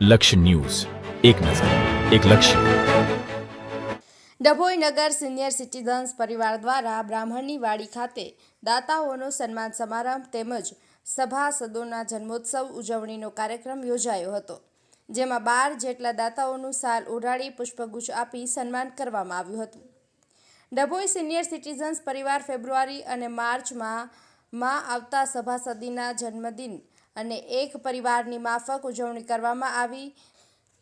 લક્ષ્ય ન્યૂઝ, એક નજર, એક લક્ષ્ય. ડભોઈ નગર સિનિયર સિટીઝન્સ પરિવાર દ્વારા બ્રાહ્મણની વાડી ખાતે દાતાઓનો સન્માન સમારંભ તેમજ સભાસદોના જન્મોત્સવ ઉજવણીનો કાર્યક્રમ યોજાયો હતો, જેમાં 12 જેટલા દાતાઓનું સાલ ઓઢાડી પુષ્પગુચ્છ આપી સન્માન કરવામાં આવ્યું હતું. ડભોઈ સિનિયર સિટીઝન્સ પરિવાર ફેબ્રુઆરી અને માર્ચમાં આવતા સભાસદીના જન્મદિન અને એક પરિવારની માફક ઉજવણી કરવામાં આવી.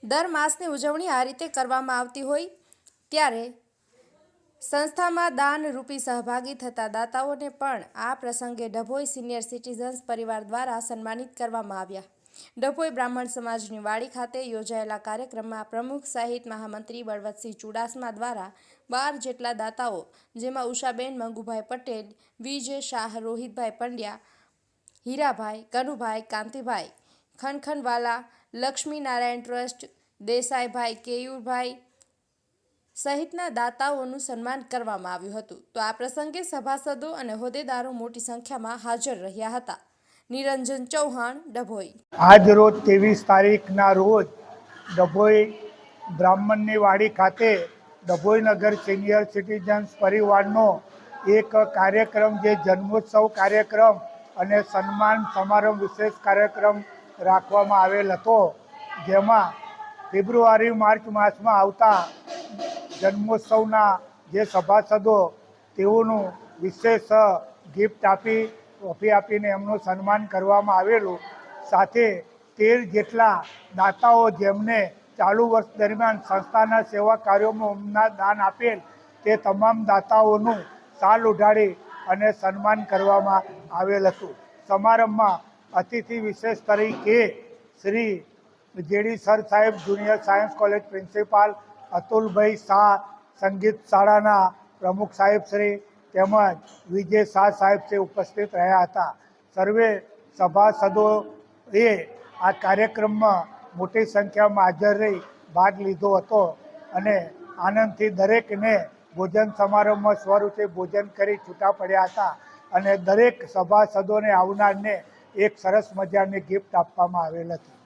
દર માસની ઉજવણી આ રીતે કરવામાં આવતી હોય ત્યારે સંસ્થામાં દાનરૂપી સહભાગી થતા દાતાઓને પણ આ પ્રસંગે ડભોઈ સિનિયર સિટીઝન્સ પરિવાર દ્વારા સન્માનિત કરવામાં આવ્યા. ડભોઈ બ્રાહ્મણ સમાજની વાડી ખાતે યોજાયેલા કાર્યક્રમમાં પ્રમુખ સાહિત્ય મહામંત્રી બળવંતસિંહ ચુડાસમા દ્વારા 12 જેટલા દાતાઓ, જેમાં ઉષાબેન મંગુભાઈ પટેલ, વિજય શાહ, રોહિતભાઈ પંડ્યા, હીરાભાઈ, કનુભાઈ, કાંતિભાઈ ખનખનવાલા, લક્ષ્મી નારાયણ ટ્રસ્ટ, દેસાઈભાઈ, કેયુરભાઈ સહિતના દાતાઓનું સન્માન કરવામાં આવ્યું હતું. તો આ પ્રસંગે સભાસદો અને હોદ્દેદારો મોટી સંખ્યામાં હાજર રહ્યા હતા. નિરંજન ચૌહાણ, ડભોઈ. આજ રોજ 23 તારીખના રોજ ડભોઈ બ્રાહ્મણની વાડી ખાતે ડભોઈ નગર સિનિયર સિટીઝન્સ પરિવારનો એક કાર્યક્રમ, જે જન્મોત્સવ કાર્યક્રમ અને સન્માન સમારંભ વિશેષ કાર્યક્રમ રાખવામાં આવેલ હતો, જેમાં ફેબ્રુઆરી માર્ચ માસમાં આવતા જન્મોત્સવના જે સભાસદો તેઓનું વિશેષ ગિફ્ટ આપી, ટ્રોફી આપીને એમનું સન્માન કરવામાં આવેલું. સાથે 13 જેટલા દાતાઓ જેમને ચાલુ વર્ષ દરમિયાન સંસ્થાના સેવા કાર્યોમાં દાન આપેલ તે તમામ દાતાઓનું સાલ ઉઢાડી અને સન્માન કરવામાં આવેલ હતું. સમારંભમાં અતિથિ વિશેષ તરીકે શ્રી જેડી સર સાહેબ, જુનિયર સાયન્સ કોલેજ પ્રિન્સિપાલ અતુલભાઈ શાહ, સંગીત શાળાના પ્રમુખ સાહેબ શ્રી તેમજ વિજય શાહ સાહેબ શ્રી ઉપસ્થિત રહ્યા હતા. સર્વે સભાસદોએ આ કાર્યક્રમમાં મોટી સંખ્યામાં હાજર રહી ભાગ લીધો હતો અને આનંદથી દરેકને ભોજન સમારંભમાં સ્વરૂપે ભોજન કરી છૂટા પડ્યા હતા અને દરેક સભાસદોને આવનારને એક સરસ મજાની ગિફ્ટ આપવામાં આવેલ હતી.